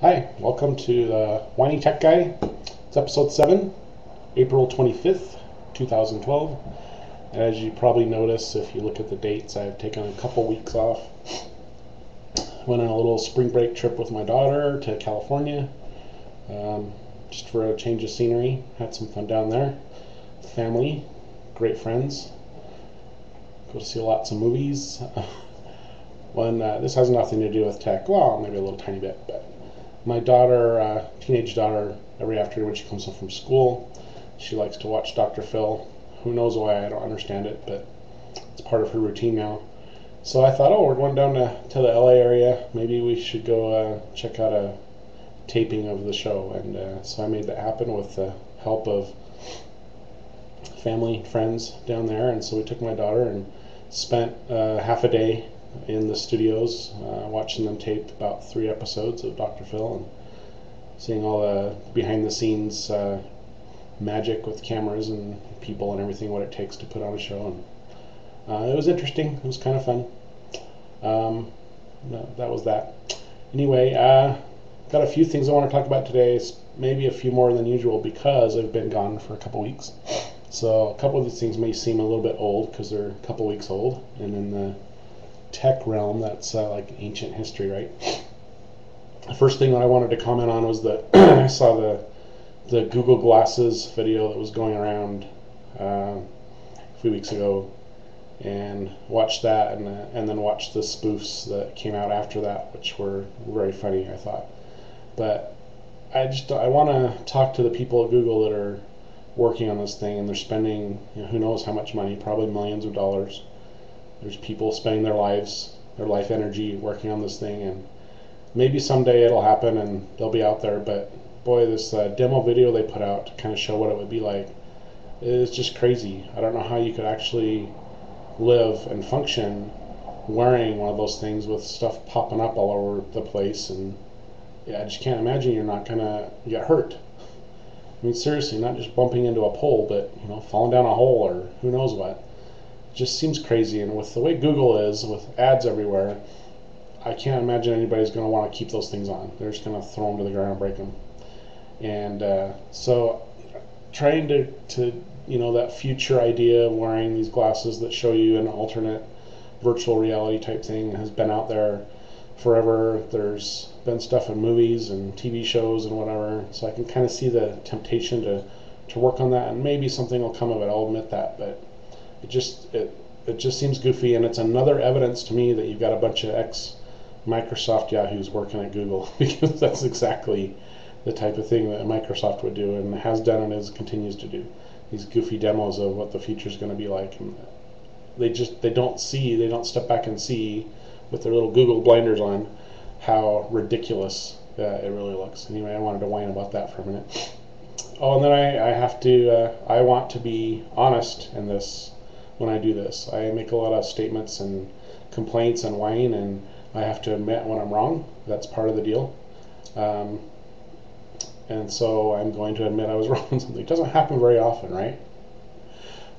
Hi, welcome to the Whiny Tech Guy. It's episode 7, April 25th, 2012. And as you probably notice, if you look at the dates, I've taken a couple weeks off. Went on a little spring break trip with my daughter to California, just for a change of scenery. Had some fun down there. Family, great friends. Go to see lots of movies. This has nothing to do with tech. Well, maybe a little tiny bit, but my daughter, teenage daughter, every afternoon when she comes home from school, she likes to watch Dr. Phil. Who knows why, I don't understand it, but it's part of her routine now. So I thought, we're going down to the LA area. Maybe we should go check out a taping of the show. And so I made that happen with the help of family and friends down there. And so we took my daughter and spent half a day in the studios watching them tape about 3 episodes of Dr. Phil and seeing all the behind the scenes magic with cameras and people and everything, what it takes to put on a show. And it was interesting. It was kind of fun. That was that. Anyway, got a few things I want to talk about today. It's maybe a few more than usual because I've been gone for a couple weeks. So a couple of these things may seem a little bit old because they're a couple weeks old, and in the tech realm, that's like ancient history, right? The first thing that I wanted to comment on was that I saw the Google Glasses video that was going around a few weeks ago, and watched that, and then watched the spoofs that came out after that, which were very funny, I thought. But I want to talk to the people at Google that are working on this thing, and they're spending, who knows how much money, probably millions of dollars. There's people spending their life energy working on this thing, and maybe someday it'll happen and they'll be out there. But boy, this demo video they put out to kind of show what it would be like is just crazy. I don't know how you could actually live and function wearing one of those things with stuff popping up all over the place. And yeah, I just can't imagine you're not gonna get hurt. I mean, seriously, not just bumping into a pole, but falling down a hole or who knows what. Just seems crazy. And with the way Google is, with ads everywhere, I can't imagine anybody's going to want to keep those things on. They're just going to throw them to the ground and break them. And so trying to that future idea of wearing these glasses that show you an alternate virtual reality type thing has been out there forever. There's been stuff in movies and TV shows and whatever, so I can kind of see the temptation to work on that, and maybe something will come of it, I'll admit that. But it just seems goofy, and it's another evidence to me that you've got a bunch of ex-Microsoft yahoos working at Google, because that's exactly the type of thing that Microsoft would do and has done and continues to do. These goofy demos of what the future is going to be like, and they don't step back and see with their little Google blinders on how ridiculous it really looks. Anyway, I wanted to whine about that for a minute. Oh, and then I want to be honest in this. When I do this, I make a lot of statements and complaints and whine, and I have to admit when I'm wrong. That's part of the deal. And so I'm going to admit I was wrong on something. It doesn't happen very often, right?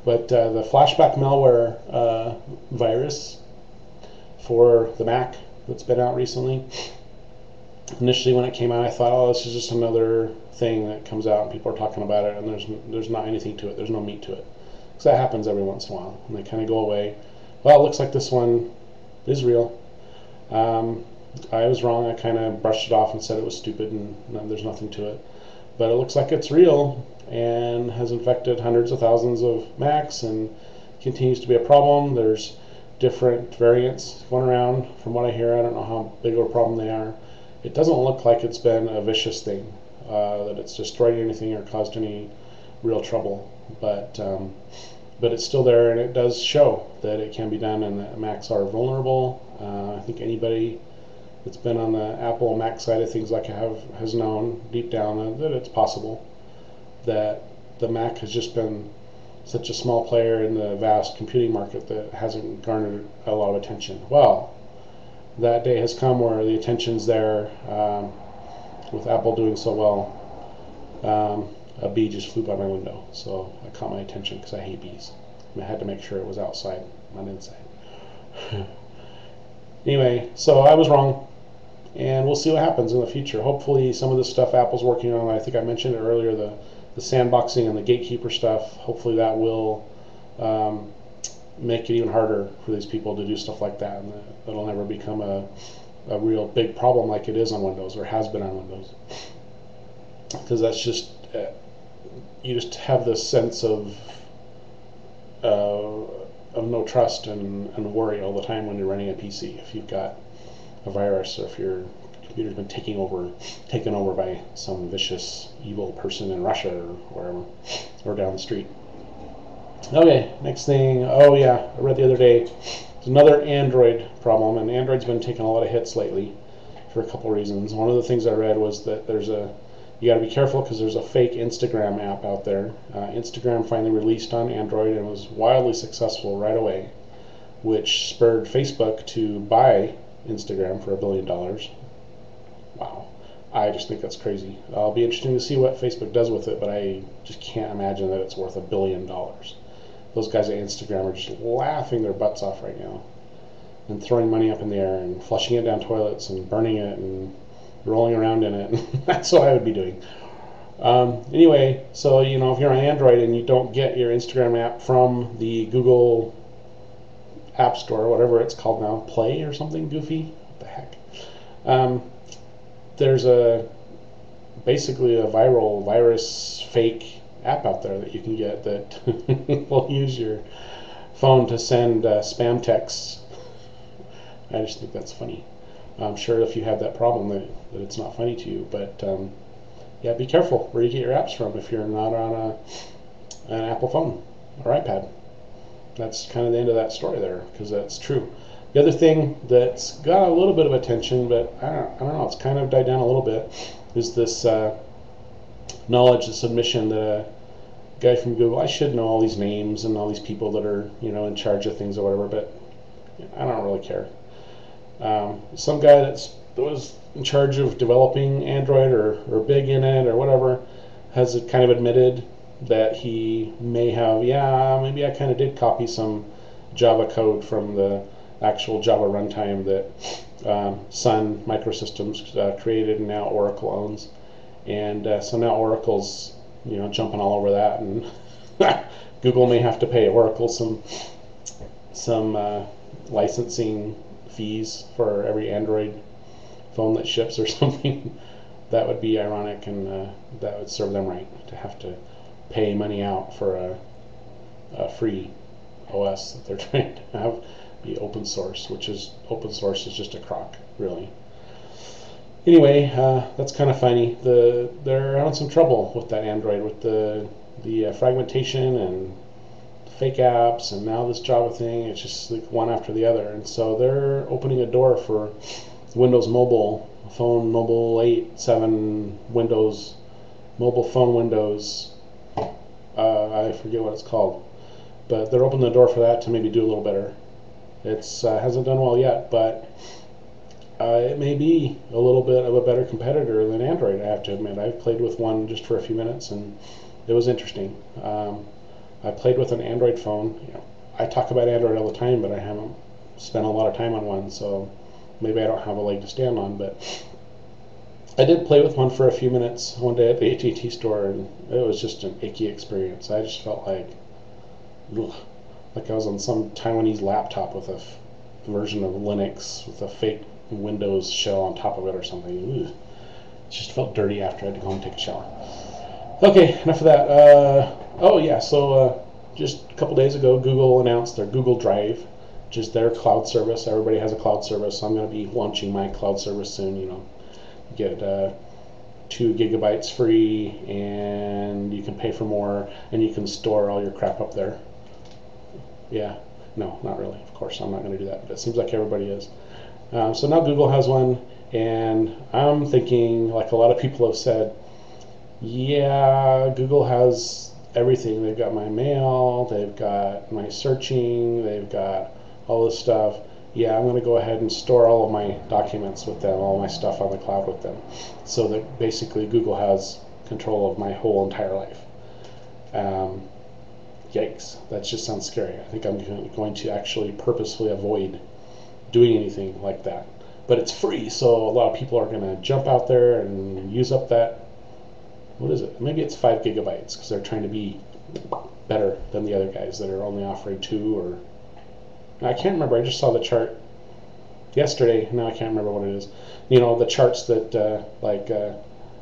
But the flashback malware virus for the Mac that's been out recently, initially when it came out, I thought, this is just another thing that comes out and people are talking about it, and there's not anything to it. There's no meat to it. So that happens every once in a while, and they kind of go away. Well, it looks like this one is real. I was wrong. I kind of brushed it off and said it was stupid and there's nothing to it. But it looks like it's real and has infected hundreds of thousands of Macs and continues to be a problem. There's different variants going around from what I hear. I don't know how big of a problem they are. It doesn't look like it's been a vicious thing, that it's destroyed anything or caused any real trouble. But it's still there, and it does show that it can be done, and that Macs are vulnerable. I think anybody that's been on the Apple Mac side of things like I have has known deep down that it's possible, that the Mac has just been such a small player in the vast computing market that hasn't garnered a lot of attention. Well, that day has come where the attention's there, with Apple doing so well. A bee just flew by my window, so it caught my attention because I hate bees. I had to make sure it was outside, not inside. Anyway, so I was wrong, and we'll see what happens in the future. Hopefully some of the stuff Apple's working on, I think I mentioned it earlier, the sandboxing and the gatekeeper stuff, hopefully that will make it even harder for these people to do stuff like that, and that'll never become a real big problem like it is on Windows, or has been on Windows. Because that's just, you just have this sense of no trust and worry all the time when you're running a PC. If you've got a virus, or if your computer's been taken over by some vicious, evil person in Russia or wherever, or down the street. Okay, next thing. Oh yeah, I read the other day. There's another Android problem, and Android's been taking a lot of hits lately for a couple reasons. One of the things I read was that you got to be careful because there's a fake Instagram app out there. Instagram finally released on Android and was wildly successful right away, which spurred Facebook to buy Instagram for $1 billion. Wow. I just think that's crazy. It'll be interesting to see what Facebook does with it, but I just can't imagine that it's worth $1 billion. Those guys at Instagram are just laughing their butts off right now, and throwing money up in the air, and flushing it down toilets, and burning it, and rolling around in it. That's what I would be doing. Anyway, so if you're on Android and you don't get your Instagram app from the Google App Store, whatever it's called now, Play or something goofy, what the heck? There's basically a virus fake app out there that you can get that will use your phone to send spam texts. I just think that's funny. I'm sure if you have that problem that it's not funny to you, but yeah, be careful where you get your apps from if you're not on an Apple phone or iPad. That's kind of the end of that story there, because that's true. The other thing that's got a little bit of attention, but I don't know, it's kind of died down a little bit, is this knowledge, this admission that a guy from Google, I should know all these names and all these people that are in charge of things or whatever, but I don't really care. Some guy that was in charge of developing Android or big in it or whatever has kind of admitted that he may have, maybe I kind of did copy some Java code from the actual Java runtime that Sun Microsystems created and now Oracle owns. And so now Oracle's jumping all over that, and Google may have to pay Oracle some licensing fees for every Android phone that ships or something. That would be ironic, and that would serve them right to have to pay money out for a free OS that they're trying to have be open source, which is open source is just a crock, really. Anyway, that's kind of funny. They're having some trouble with that Android, with the fragmentation and fake apps, and now this Java thing. It's just like one after the other, and so they're opening a door for Windows Mobile Phone, Mobile 8, 7, Windows, Mobile Phone Windows. I forget what it's called, but they're opening the door for that to maybe do a little better. It's hasn't done well yet, but it may be a little bit of a better competitor than Android, I have to admit. I've played with one just for a few minutes, and it was interesting. I played with an Android phone. I talk about Android all the time, but I haven't spent a lot of time on one, so maybe I don't have a leg to stand on. But I did play with one for a few minutes one day at the AT&T store, and it was just an icky experience. I just felt like I was on some Taiwanese laptop with a version of Linux with a fake Windows shell on top of it or something. It just felt dirty after I had to go home and take a shower. Okay, enough of that. Oh yeah, so just a couple days ago, Google announced their Google Drive, which is their cloud service. Everybody has a cloud service, so I'm going to be launching my cloud service soon. You get 2 gigabytes free, and you can pay for more, and you can store all your crap up there. Yeah, no, not really. Of course, I'm not going to do that, but it seems like everybody is. So now Google has one, and I'm thinking, like a lot of people have said, yeah, Google has everything. They've got my mail, they've got my searching, they've got all this stuff. Yeah, I'm going to go ahead and store all of my documents with them, all my stuff on the cloud with them, so that basically Google has control of my whole entire life. Yikes, that just sounds scary. I think I'm going to actually purposefully avoid doing anything like that. but it's free, so a lot of people are going to jump out there and use up that. What is it? Maybe it's 5 gigabytes because they're trying to be better than the other guys that are only offering 2 or. I can't remember. I just saw the chart yesterday. Now I can't remember what it is. You know, the charts that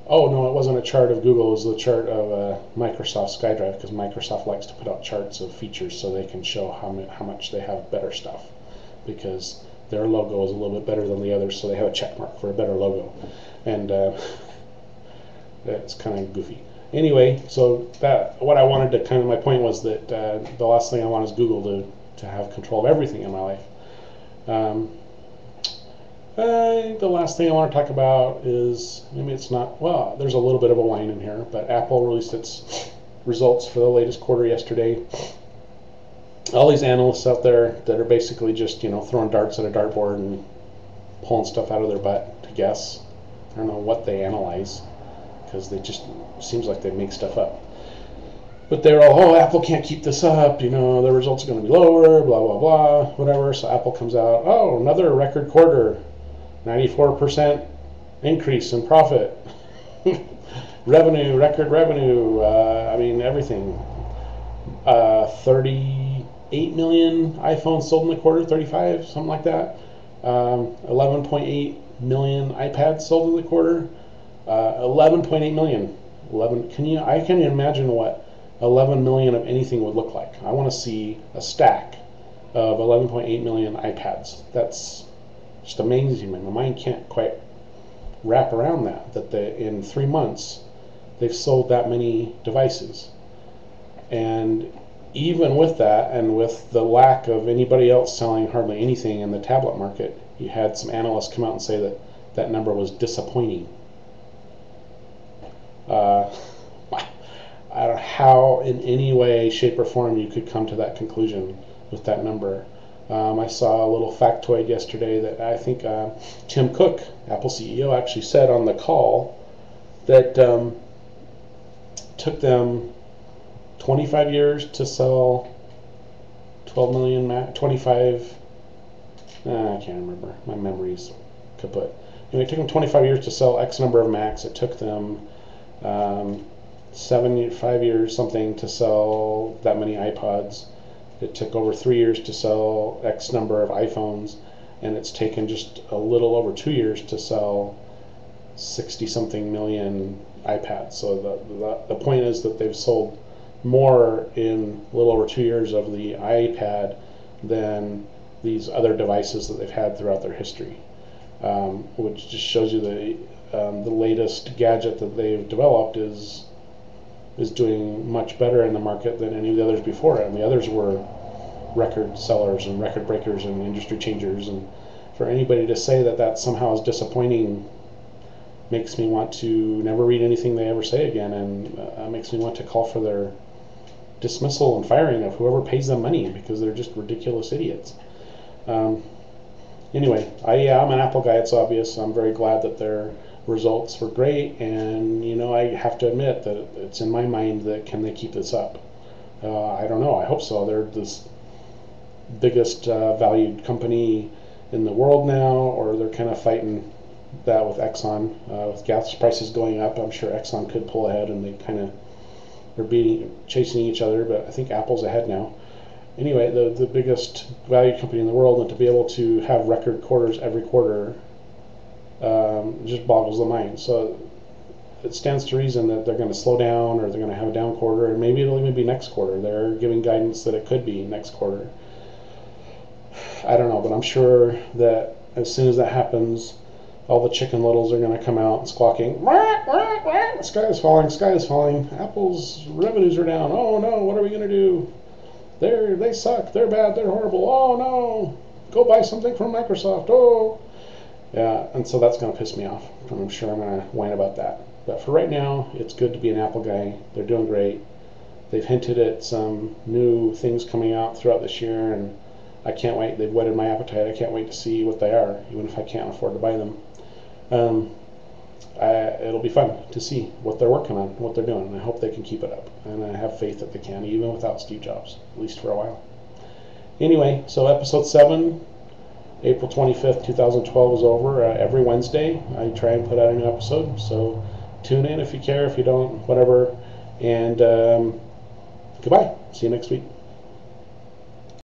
oh no, it wasn't a chart of Google. It was the chart of Microsoft SkyDrive, because Microsoft likes to put out charts of features so they can show how much they have better stuff, because their logo is a little bit better than the others, so they have a check mark for a better logo, and that's kind of goofy. Anyway, so that what I wanted to my point was that the last thing I want is Google to have control of everything in my life. The last thing I want to talk about is, maybe it's not, well, there's a little bit of a whine in here, but Apple released its results for the latest quarter yesterday. All these analysts out there that are basically just, throwing darts at a dartboard and pulling stuff out of their butt to guess. I don't know what they analyze, because they just, seems like they make stuff up. But they're all, oh, Apple can't keep this up, the results are going to be lower, blah, blah, blah, whatever. So Apple comes out, oh, another record quarter, 94% increase in profit. Revenue, record revenue, everything. 38 million iPhones sold in the quarter, 35, something like that. 11.8 million iPads sold in the quarter. 11.8 million. I can imagine what 11 million of anything would look like. I want to see a stack of 11.8 million iPads. That's just amazing. My mind can't quite wrap around that in 3 months they've sold that many devices. And even with that, and with the lack of anybody else selling hardly anything in the tablet market, you had some analysts come out and say that that number was disappointing. I don't know how in any way, shape, or form you could come to that conclusion with that number. I saw a little factoid yesterday that I think Tim Cook, Apple CEO, actually said on the call that took them 25 years to sell 12 million 25. I can't remember. My memory's kaput. Anyway, it took them 25 years to sell X number of Macs. It took them 5 years something to sell that many iPods. It took over 3 years to sell X number of iPhones, and it's taken just a little over 2 years to sell 60-something million iPads. So the point is that they've sold more in a little over 2 years of the iPad than these other devices that they've had throughout their history, which just shows you the latest gadget that they've developed is doing much better in the market than any of the others before it. And the others were record sellers and record breakers and industry changers. And for anybody to say that that somehow is disappointing makes me want to never read anything they ever say again, and makes me want to call for their dismissal and firing of whoever pays them money, because they're just ridiculous idiots. Anyway, I'm an Apple guy, it's obvious. I'm very glad that their results were great, and I have to admit that it's in my mind that can they keep this up? I don't know. I hope so. They're this biggest valued company in the world now, or they're kind of fighting that with Exxon. With gas prices going up, I'm sure Exxon could pull ahead, and they kind of are chasing each other, but I think Apple's ahead now. Anyway, the biggest valued company in the world, and to be able to have record quarters every quarter just boggles the mind. So it stands to reason that they're going to slow down, or they're going to have a down quarter, and maybe it'll even be next quarter. They're giving guidance that it could be next quarter. I don't know, but I'm sure that as soon as that happens, all the Chicken Littles are going to come out squawking, "Wah, wah, wah, the sky is falling, sky is falling, Apple's revenues are down, oh no, what are we going to do? They suck, they're bad, they're horrible, oh no, go buy something from Microsoft, oh." Yeah, and so that's going to piss me off. I'm sure I'm going to whine about that. But for right now, it's good to be an Apple guy. They're doing great. They've hinted at some new things coming out throughout this year, and I can't wait. They've whetted my appetite. I can't wait to see what they are, even if I can't afford to buy them. It'll be fun to see what they're working on, what they're doing, and I hope they can keep it up. And I have faith that they can, even without Steve Jobs, at least for a while. Anyway, so episode 7. April 25th, 2012 is over. Every Wednesday, I try and put out a new episode. So tune in if you care. If you don't, whatever. And goodbye. See you next week.